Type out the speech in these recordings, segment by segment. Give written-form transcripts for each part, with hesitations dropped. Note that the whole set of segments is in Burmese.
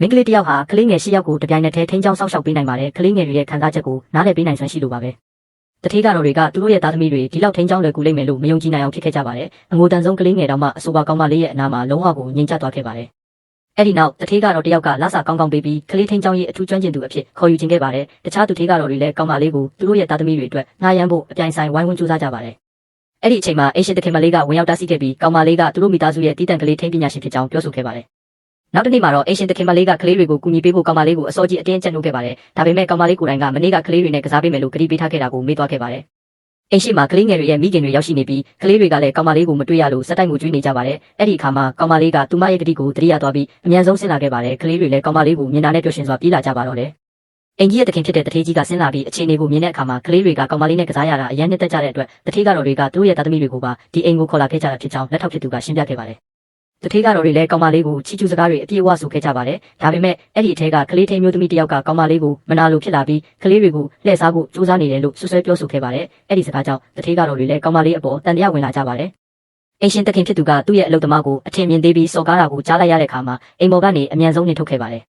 မင်းကလေးတယောက်ဟာကလေးငယ်၈ယောက်ကိုတပြိုင်နက်တည်းထိန်းချောင်းစောင့်ရှောက်ပေးနိုင်ပါတယ်ကလေးငယ်တွေရဲ့ခံစားချက်ကိုနားလည်ပေးနိုင်စွမ်းရှိလိုပါပဲတထေးကတော့တွေကသူတို့ရဲ့သားသမီးတွေဒီလောက်ထိန်းချောင်းလွယ်ကူလိမ့်မယ်လို့မယုံကြည်နိုင်အောင်ဖြစ်ခဲ့ကြပါတယ်အငိုတန်ဆုံးကလေးငယ်တောင်မှအဆိုပါကောင်းမလေးရဲ့အနာမှာလုံးဝကိုငြိမ်ချသွားခဲ့ပါတယ်အဲ့ဒီနောက်တထေးကတော့တယောက်ကလာစာကောင်းကောင်းပေးပြီးကလေးထိန်းချောင်းရေးအထူးကျွမ်းကျင်သူအဖြစ်ခေါ်ယူခြင်းခဲ့ပါတယ်တခြားသူထေးကတော့တွေလည်းကောင်းမလေးကိုသူတို့ရဲ့သားသမီးတွေအတွက်ငှားရမ်းဖို့အပြိုင်ဆိုင်ဝိုင်းဝန်းကြိုးစားကြပါတယ်အဲ့ဒီအချိန်မှာအရှင်တခင်မလေးကဝင်ရောက်တားဆီးခဲ့ပြီးကောင်းမလေးကသူတို့မိသားစုရဲ့တည်တံ့ကလေးထိန်းပညာရှင်ဖြစ်ကြောင်းပြောဆိုခဲ့ပါတယ်နောက်တစ်နေ့မှာတော့အရှင်တခင်မလေးကကလေးတွေကိုကူညီပေးဖို့ကောင်းမလေးကိုအစောကြီးအတင်းကျပ်နှုတ်ခဲ့ပါတယ်ဒါပေမဲ့ကောင်းမလေးကိုယ်တိုင်ကမနေ့ကကလေးတွေနဲ့ကစားပေးမယ်လို့ကတိပေးထားခဲ့တာကိုမေ့သွားခဲ့ပါတယ်အရှိမှာကလေးငယ်တွေရဲ့မိခင်တွေရောက်ရှိနေပြီးကလေးတွေကလည်းကောင်းမလေးကိုမတွေ့ရလို့စက်တိုက်ကိုကျွေးနေကြပါတယ်အဲ့ဒီအခါမှာကောင်းမလေးကသူမရဲ့တတိကိုတတိယသွားပြီးအမြန်ဆုံးဆင်းလာခဲ့ပါတယ်ကလေးတွေလည်းကောင်းမလေးကိုမြင်တာနဲ့ပျော်ရွှင်စွာပြေးလာကြပါတော့တယ်အင်ကြီးရဲ့တခင်ဖြစ်တဲ့တထေးကြီးကဆင်းလာပြီးအခြေအနေကိုမြင်တဲ့အခါမှာကလေးတွေကကောင်းမလေးနဲ့ကစားရတာအရန်နှစ်သက်ကြတဲ့အတွက်တထေးကတော့တွေကသူတို့ရဲ့သားသမီးတွေကိုပါဒီအိမ်ကိုခေါ်လာခဲ့ကြတာဖြစ်ကြောင်းလက်ထောက်ဖြစ်သူကရှင်းပြခဲ့ပါတယ်တထေးကတော့တွေလည်းကောင်းမလေးကိုချီကျူးစကားတွေအပြည့်အဝဆိုခဲ့ကြပါတယ်ဒါပေမဲ့အဲ့ဒီအထက်ကကလေးထိန်မျိုးသမီးတယောက်ကကောင်းမလေးကိုမနာလိုဖြစ်လာပြီးကလေးတွေကိုလှည့်စားဖို့ကြိုးစားနေတယ်လို့ဆွဆွဲပြောဆိုခဲ့ပါတယ်အဲ့ဒီစကားကြောင့်တထေးကတော့တွေလည်းကောင်းမလေးအပေါ်တန်တရားဝင်လာကြပါတယ်အရှင်တခင်ဖြစ်သူကသူ့ရဲ့အလုပ်သမားကိုအထင်မြင်သေးပြီးစော်ကားတာကိုကြားလိုက်ရတဲ့အခါမှာအိမ်ပေါ်ကနေအမြန်ဆုံးနှင်ထုတ်ခဲ့ပါတယ်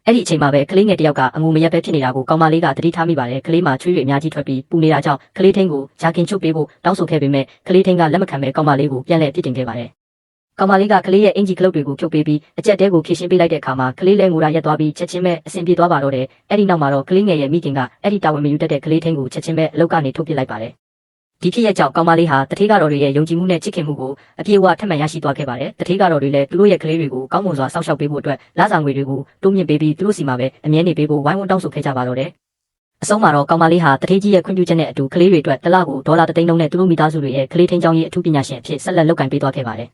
အဲ့ဒီအချိန်မှာပဲကလေးငယ်တယောက်ကအငူမရက်ပဲဖြစ်နေတာကိုကောင်းမလေးကသတိထားမိပါတယ်ကလေးမှာချွေးတွေအများကြီးထွက်ပြီးပူနေတာကြောင့်ကလေးထင်းကိုဂျာကင်ချုပ်ပေးဖို့တောင်းဆိုခဲ့ပေမဲ့ကလေးထင်းကလက်မခံပဲကောင်းမလေးကိုပြန်လှည့်ပစ်တင်ခဲ့ပါတယ်ကောင်းမလေးကကလေးရဲ့အင်ဂျီကလုတ်တွေကိုဖြုတ်ပေးပြီးအကျက်တဲကိုဖြည့်ရှင်းပေးလိုက်တဲ့အခါမှာကလေးလည်းငိုရာရက်သွားပြီးချက်ချင်းပဲအဆင်ပြေသွားပါတော့တယ်အဲ့ဒီနောက်မှာတော့ကလေးငယ်ရဲ့မိခင်ကအဲ့ဒီတာဝန်မယူတတ်တဲ့ကလေးထင်းကိုချက်ချင်းပဲအလုပ်ကနေထုတ်ပစ်လိုက်ပါတယ်ဒီဖြစ်ရဲ့ကြောင့်ကောင်းမလေးဟာတထေးကတော့တွေရဲ့ယုံကြည်မှုနဲ့ချစ်ခင်မှုကိုအပြည့်အဝထပ်မံရရှိသွားခဲ့ပါတယ်တထေးကတော့တွေလည်းသူတို့ရဲ့ကလေးတွေကိုကောင်းမွန်စွာစောင့်ရှောက်ပေးဖို့အတွက်လစာငွေတွေကိုတိုးမြင့်ပေးပြီးသူတို့စီမှာပဲအမြဲနေပေးဖို့ဝိုင်းဝန်းတောင်းဆိုခဲ့ကြပါတော့တယ်အဆုံးမှာတော့ကောင်းမလေးဟာတထေးကြီးရဲ့ခွင့်ပြုချက်နဲ့အတူကလေးတွေအတွက်တစ်လကိုဒေါ်လာ3သိန်းနှုန်းနဲ့သူတို့မိသားစုတွေရဲ့ကလေးထိန်းချောင်းရေးအထူးပညာရှင်အဖြစ်ဆက်လက်လုပ်ကိုင်ပေးသွားခဲ့ပါတယ်